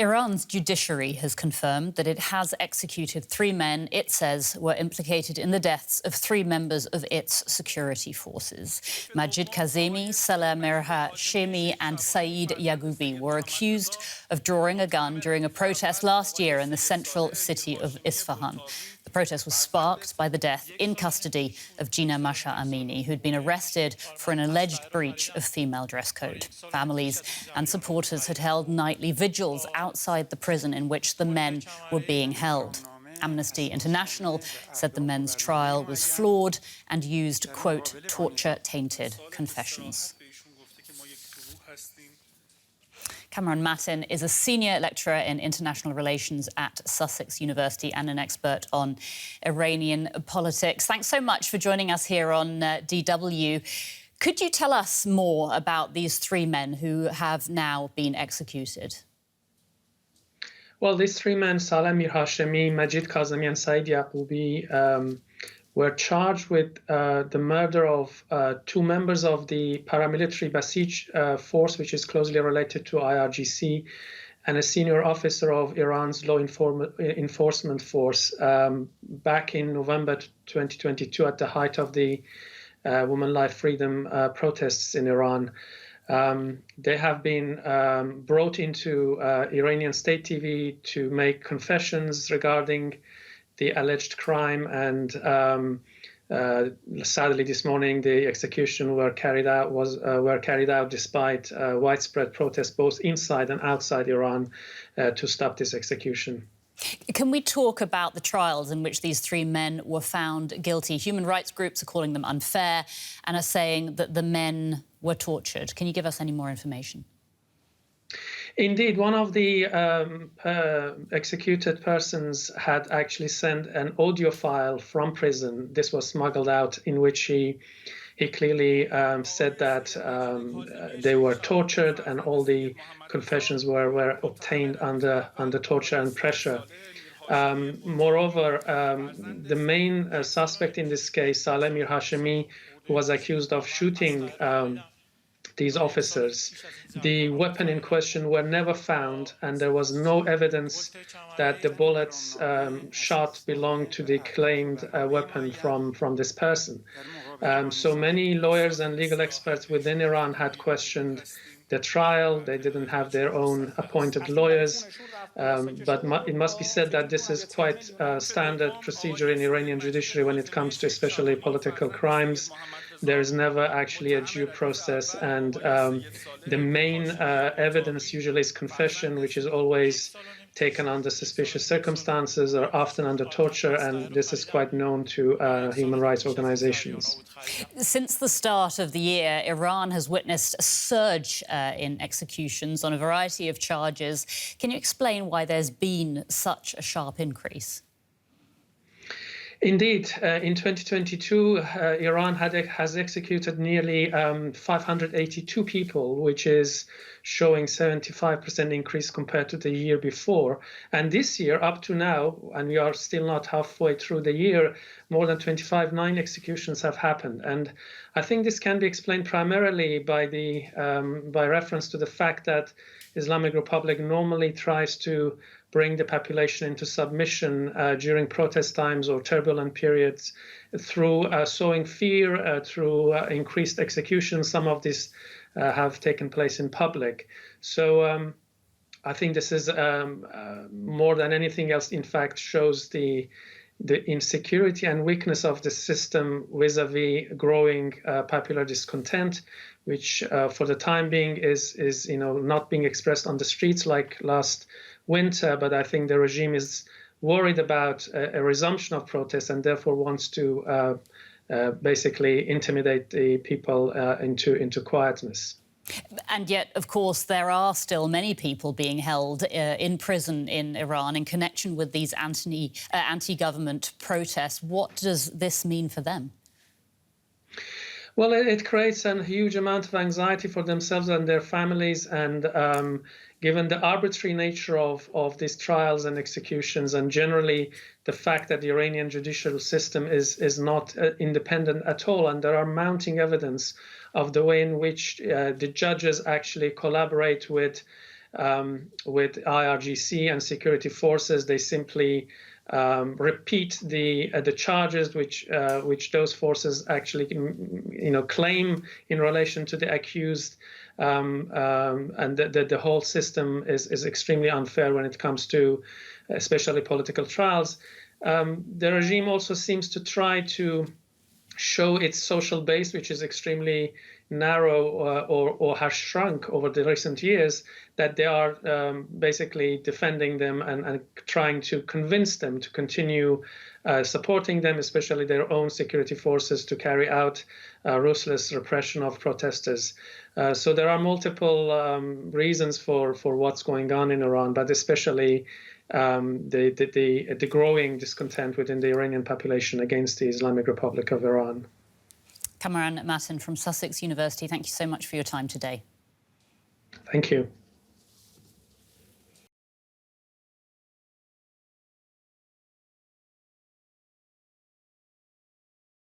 Iran's judiciary has confirmed that it has executed 3 men it says were implicated in the deaths of 3 members of its security forces. Majid Kazemi, Saleh, Mirhashemi and Saeed Yaghoubi were accused of drawing a gun during a protest last year in the central city of Isfahan. The protest was sparked by the death in custody of Jina Masha Amini, who'd been arrested for an alleged breach of female dress code. Families and supporters had held nightly vigils outside the prison in which the men were being held. Amnesty International said the men's trial was flawed and used, quote, torture-tainted confessions. Kamran Matin is a senior lecturer in international relations at Sussex University and an expert on Iranian politics. Thanks so much for joining us here on DW. Could you tell us more about these 3 men who have now been executed? Well, these 3 men, Saleh, Mirhashemi, Majid Kazemi and Saeed Yaghoubi, were charged with the murder of 2 members of the paramilitary Basij force, which is closely related to IRGC, and a senior officer of Iran's law enforcement force back in November 2022 at the height of the Women Life Freedom protests in Iran. They have been brought into Iranian state TV to make confessions regarding the alleged crime, and sadly this morning the execution were carried out despite widespread protests both inside and outside Iran to stop this execution. Can we talk about the trials in which these 3 men were found guilty? Human rights groups are calling them unfair and are saying that the men were tortured. Can you give us any more information? Indeed, one of the executed persons had actually sent an audio file from prison. This was smuggled out, in which he clearly said that they were tortured, and all the confessions were obtained under torture and pressure. Moreover, the main suspect in this case, Saleh Mirhashemi, who was accused of shooting these officers, the weapon in question were never found, and there was no evidence that the bullets shot belonged to the claimed weapon from this person. So many lawyers and legal experts within Iran had questioned the trial. They didn't have their own appointed lawyers, but it must be said that this is quite standard procedure in Iranian judiciary when it comes to especially political crimes. There is never actually a due process, and the main evidence usually is confession, which is always taken under suspicious circumstances or often under torture, and this is quite known to human rights organizations. Since the start of the year, Iran has witnessed a surge in executions on a variety of charges. Can you explain why there's been such a sharp increase? Indeed, in 2022, Iran has executed nearly 582 people, which is showing 75% increase compared to the year before. And this year, up to now, and we are still not halfway through the year, more than 25 executions have happened. And I think this can be explained primarily by reference to the fact that Islamic Republic normally tries to bring the population into submission during protest times or turbulent periods through sowing fear, through increased executions. Some of these have taken place in public. So I think this is more than anything else, in fact, shows the insecurity and weakness of the system vis-a-vis growing popular discontent, which for the time being is not being expressed on the streets like last winter, but I think the regime is worried about a resumption of protests and therefore wants to basically intimidate the people into quietness. And yet, of course, there are still many people being held in prison in Iran in connection with these anti-government protests. What does this mean for them? Well, it creates a huge amount of anxiety for themselves and their families, and given the arbitrary nature of these trials and executions, and generally the fact that the Iranian judicial system is not independent at all, and there are mounting evidence of the way in which the judges actually collaborate with with IRGC and security forces. They simply repeat the charges which those forces actually claim in relation to the accused, and the whole system is extremely unfair when it comes to especially political trials. The regime also seems to try to show its social base, which is extremely narrow or has shrunk over the recent years, that they are basically defending them and trying to convince them to continue supporting them, especially their own security forces, to carry out ruthless repression of protesters. So there are multiple reasons for what's going on in Iran, but especially the growing discontent within the Iranian population against the Islamic Republic of Iran. Kamran Matin from Sussex University, thank you so much for your time today. Thank you.